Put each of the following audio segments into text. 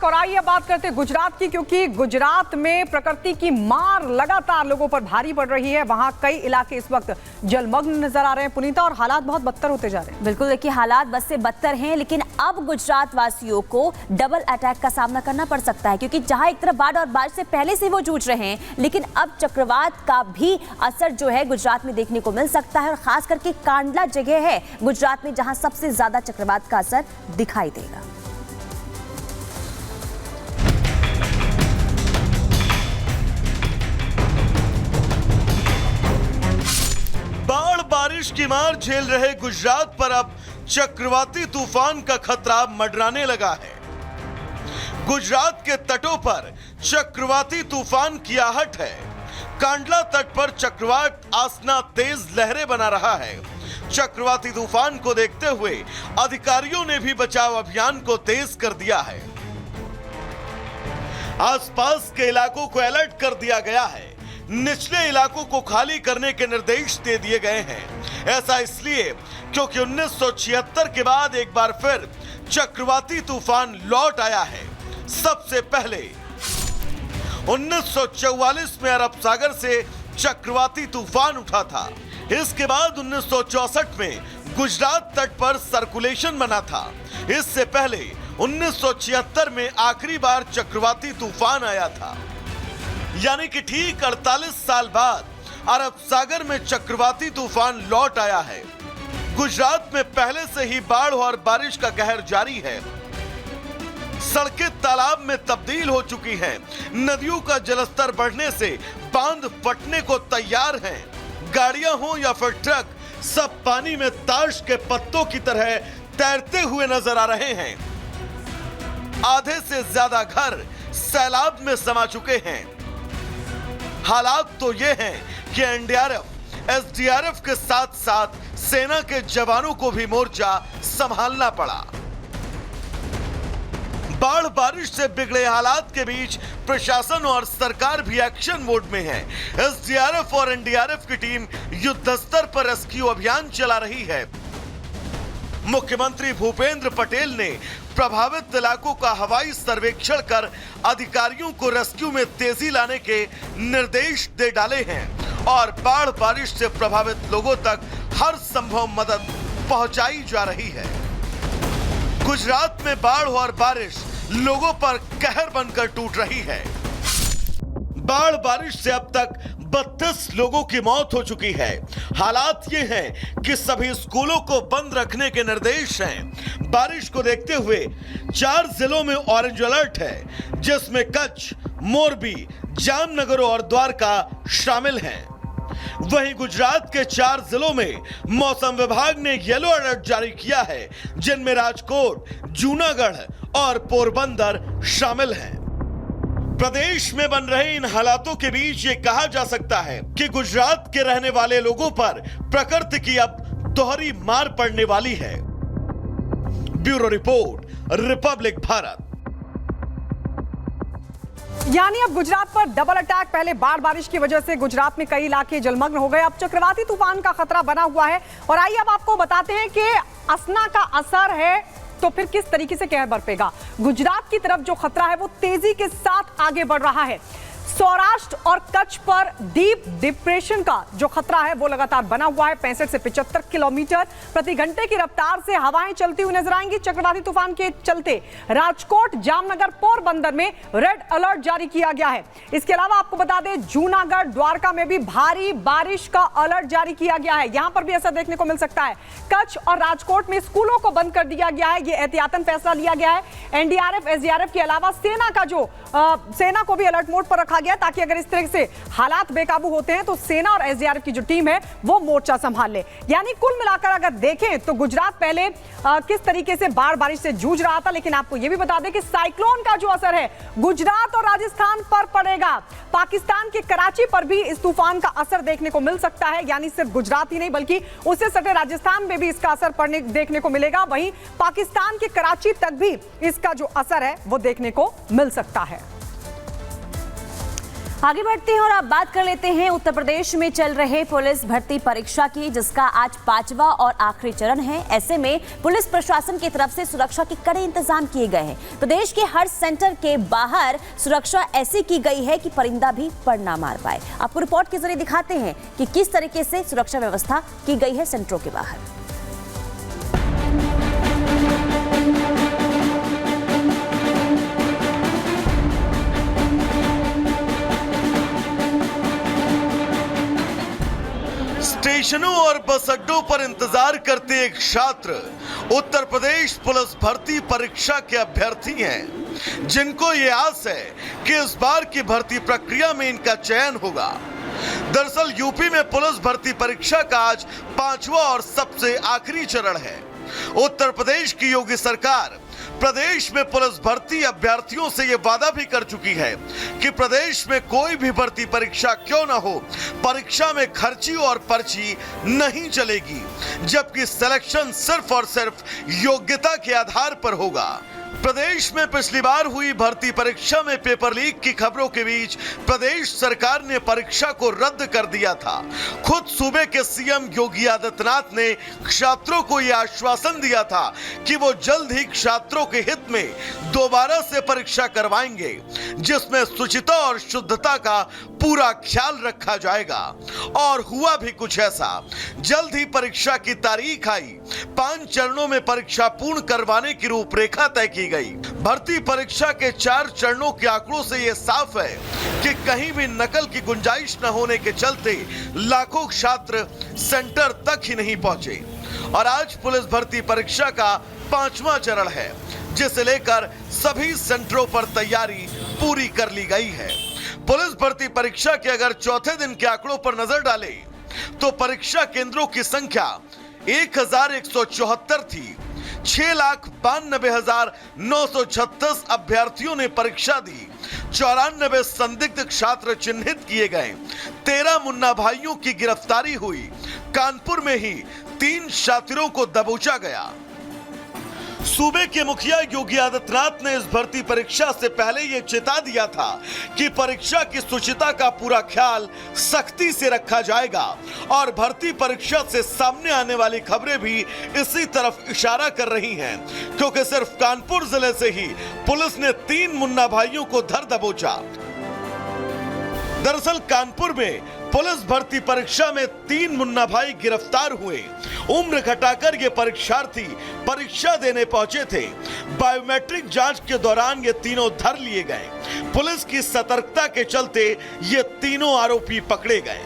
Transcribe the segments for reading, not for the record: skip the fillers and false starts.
तक। और आइए बात करते हैं गुजरात की, क्योंकि गुजरात में प्रकृति की मार लगातार लोगों पर भारी पड़ रही है। वहां कई इलाके इस वक्त जलमग्न नजर आ रहे हैं पुनीता, और हालात बहुत बदतर होते जा रहे हैं। बिल्कुल, देखिए हालात बद से बदतर हैं, लेकिन अब गुजरात वासियों को डबल अटैक का सामना करना पड़ सकता है, क्योंकि जहां एक तरफ बाढ़ और बारिश से पहले से वो जूझ रहे हैं, लेकिन अब चक्रवात का भी असर जो है गुजरात में देखने को मिल सकता है। और खास करके कांडला जगह है गुजरात में जहां सबसे ज्यादा चक्रवात का असर दिखाई देगा। बाढ़ बारिश की मार झेल रहे गुजरात पर अब चक्रवाती तूफान का खतरा मंडराने लगा है। गुजरात के तटों पर चक्रवाती तूफान की आहट है। कांडला तट पर चक्रवात आसना तेज लहरें बना रहा है। चक्रवाती तूफान को देखते हुए अधिकारियों ने भी बचाव अभियान को तेज कर दिया है। आसपास के इलाकों को अलर्ट कर दिया गया है। निचले इलाकों को खाली करने के निर्देश दे दिए गए हैं। ऐसा इसलिए क्योंकि 1976 के बाद एक बार फिर चक्रवाती तूफान लौट आया है। सबसे पहले 1944 में अरब सागर से चक्रवाती तूफान उठा था। इसके बाद 1964 में गुजरात तट पर सर्कुलेशन बना था। इससे पहले 1976 में आखिरी बार चक्रवाती तूफान आया था। यानी कि ठीक 48 साल बाद अरब सागर में चक्रवाती तूफान लौट आया है। गुजरात में पहले से ही बाढ़ और बारिश का कहर जारी है। सड़कें तालाब में तब्दील हो चुकी हैं। नदियों का जलस्तर बढ़ने से बांध फटने को तैयार हैं। गाड़ियां हो या फिर ट्रक, सब पानी में ताश के पत्तों की तरह तैरते हुए नजर आ रहे हैं। आधे से ज्यादा घर सैलाब में समा चुके हैं। हालात तो ये हैं कि एनडीआरएफ, एसडीआरएफ के साथ साथ सेना के जवानों को भी मोर्चा संभालना पड़ा। बाढ़ बारिश से बिगड़े हालात के बीच प्रशासन और सरकार भी एक्शन मोड में है। एसडीआरएफ और एनडीआरएफ की टीम युद्ध स्तर पर रेस्क्यू अभियान चला रही है। मुख्यमंत्री भूपेंद्र पटेल ने प्रभावित इलाकों का हवाई सर्वेक्षण कर अधिकारियों को रेस्क्यू में तेजी लाने के निर्देश दे डाले हैं और बाढ़ बारिश से प्रभावित लोगों तक हर संभव मदद पहुंचाई जा रही है। गुजरात में बाढ़ और बारिश लोगों पर कहर बनकर टूट रही है। बाढ़ बारिश से अब तक 32 लोगों की मौत हो चुकी है। हालात ये हैं कि सभी स्कूलों को बंद रखने के निर्देश हैं। बारिश को देखते हुए 4 जिलों में ऑरेंज अलर्ट है, जिसमें कच्छ, मोरबी, जामनगर और द्वारका शामिल हैं। वहीं गुजरात के 4 जिलों में मौसम विभाग ने येलो अलर्ट जारी किया है, जिनमें राजकोट, जूनागढ़ और पोरबंदर शामिल हैं। प्रदेश में बन रहे इन हालातों के बीच ये कहा जा सकता है कि गुजरात के रहने वाले लोगों पर प्रकृति की अब दोहरी मार पड़ने वाली है। Bureau report, Republic Bharat. यानी अब गुजरात पर डबल अटैक। पहले बाढ़ बारिश की वजह से गुजरात में कई इलाके जलमग्न हो गए, अब चक्रवाती तूफान का खतरा बना हुआ है। और आइए अब आपको बताते हैं कि असना का असर है तो फिर किस तरीके से कहर बरपेगा। गुजरात की तरफ जो खतरा है वो तेजी के साथ आगे बढ़ रहा है। सौराष्ट्र और कच्छ पर डीप डिप्रेशन का जो खतरा है वो लगातार बना हुआ है। 65 से 75 किलोमीटर प्रति घंटे की रफ्तार से हवाएं चलती हुई नजर आएंगी चक्रवाती तूफान के चलते। राजकोट, जामनगर, पोरबंदर में रेड अलर्ट जारी किया गया है। इसके अलावा आपको बता दें जूनागढ़, द्वारका में भी भारी बारिश का अलर्ट जारी किया गया है। यहां पर भी ऐसा देखने को मिल सकता है। कच्छ और राजकोट में स्कूलों को बंद कर दिया गया है। यह एहतियातन फैसला लिया गया है। एनडीआरएफ, एसडीआरएफ के अलावा सेना को भी अलर्ट मोड पर रखा गया, ताकि अगर इस तरह से हालात बेकाबू होते हैं तो सेना और एसडीआरएफ की जो टीम है वो मोर्चा संभाल ले। यानी कुल मिलाकर अगर देखें तो गुजरात पहले किस तरीके से बाढ़ बारिश से जूझ रहा था, लेकिन आपको यह भी बता दें कि साइक्लोन का जो असर है गुजरात और राजस्थान पर पड़ेगा। पाकिस्तान के कराची पर भी इस तूफान का असर देखने को मिल सकता है। यानी सिर्फ गुजरात ही नहीं बल्कि उससे सटे राजस्थान में भी इसका असर देखने को मिलेगा। वहीं पाकिस्तान के कराची तक भी इसका जो असर है वो देखने को मिल सकता है। आगे बढ़ते हैं और अब बात कर लेते हैं उत्तर प्रदेश में चल रहे पुलिस भर्ती परीक्षा की, जिसका आज 5वां और आखिरी चरण है। ऐसे में पुलिस प्रशासन की तरफ से सुरक्षा के कड़े इंतजाम किए गए हैं। प्रदेश के हर सेंटर के बाहर सुरक्षा ऐसी की गई है कि परिंदा भी पर ना मार पाए। आपको रिपोर्ट के जरिए दिखाते हैं कि किस तरीके से सुरक्षा व्यवस्था की गई है सेंटरों के बाहर। स्टेशनों और बस अड्डों पर इंतजार करते एक छात्र उत्तर प्रदेश पुलिस भर्ती परीक्षा के अभ्यर्थी हैं, जिनको ये आस है कि इस बार की भर्ती प्रक्रिया में इनका चयन होगा। दरअसल यूपी में पुलिस भर्ती परीक्षा का आज 5वां और सबसे आखिरी चरण है। उत्तर प्रदेश की योगी सरकार प्रदेश में पुलिस भर्ती अभ्यर्थियों से यह वादा भी कर चुकी है कि प्रदेश में कोई भी भर्ती परीक्षा क्यों ना हो, परीक्षा में खर्ची और पर्ची नहीं चलेगी, जबकि सिलेक्शन सिर्फ और सिर्फ योग्यता के आधार पर होगा। प्रदेश में पिछली बार हुई भर्ती परीक्षा में पेपर लीक की खबरों के बीच प्रदेश सरकार ने परीक्षा को रद्द कर दिया था। खुद सूबे के सीएम योगी आदित्यनाथ ने छात्रों को यह आश्वासन दिया था कि वो जल्द ही छात्रों के हित में दोबारा से परीक्षा करवाएंगे, जिसमें शुचिता और शुद्धता का पूरा ख्याल रखा जाएगा। और हुआ भी कुछ ऐसा। जल्द ही परीक्षा की तारीख आई। 5 चरणों में परीक्षा पूर्ण करवाने की रूपरेखा तय की गई। भर्ती परीक्षा के 4 चरणों के आंकड़ों से यह साफ है कि कहीं भी नकल की गुंजाइश न होने के चलते लाखों छात्र सेंटर तक ही नहीं पहुंचे। और आज पुलिस भर्ती परीक्षा का 5वां चरण है, जिसे लेकर सभी सेंटरों पर तैयारी पूरी कर ली गई है। पुलिस भर्ती परीक्षा के अगर चौथे दिन के आंकड़ों पर नजर डालें तो परीक्षा केंद्रों की संख्या 1174 थी। 6,92,936 अभ्यर्थियों ने परीक्षा दी। 94 संदिग्ध छात्र चिन्हित किए गए। 13 मुन्ना भाइयों की गिरफ्तारी हुई। कानपुर में ही 3 शातिरों को दबोचा गया। सूबे के मुखिया योगी आदित्यनाथ ने इस भर्ती परीक्षा से पहले यह चेता दिया था कि परीक्षा की शुचिता का पूरा ख्याल सख्ती से रखा जाएगा। और भर्ती परीक्षा से सामने आने वाली खबरें भी इसी तरफ इशारा कर रही हैं, क्योंकि सिर्फ कानपुर जिले से ही पुलिस ने 3 मुन्ना भाइयों को धर दबोचा। दरअसल कानपुर में पुलिस भर्ती परीक्षा में 3 मुन्ना भाई गिरफ्तार हुए। उम्र घटाकर ये परीक्षार्थी परीक्षा देने पहुंचे थे। बायोमेट्रिक जांच के दौरान ये तीनों धर लिए गए। पुलिस की सतर्कता के चलते ये तीनों आरोपी पकड़े गए।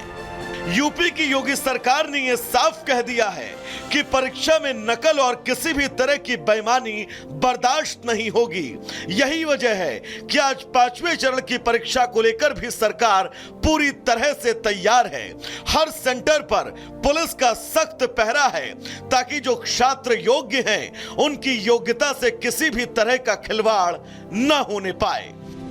यूपी की योगी सरकार ने यह साफ कह दिया है कि परीक्षा में नकल और किसी भी तरह की बेईमानी बर्दाश्त नहीं होगी। यही वजह है कि आज 5वें चरण की परीक्षा को लेकर भी सरकार पूरी तरह से तैयार है। हर सेंटर पर पुलिस का सख्त पहरा है, ताकि जो छात्र योग्य हैं उनकी योग्यता से किसी भी तरह का खिलवाड़ न होने पाए।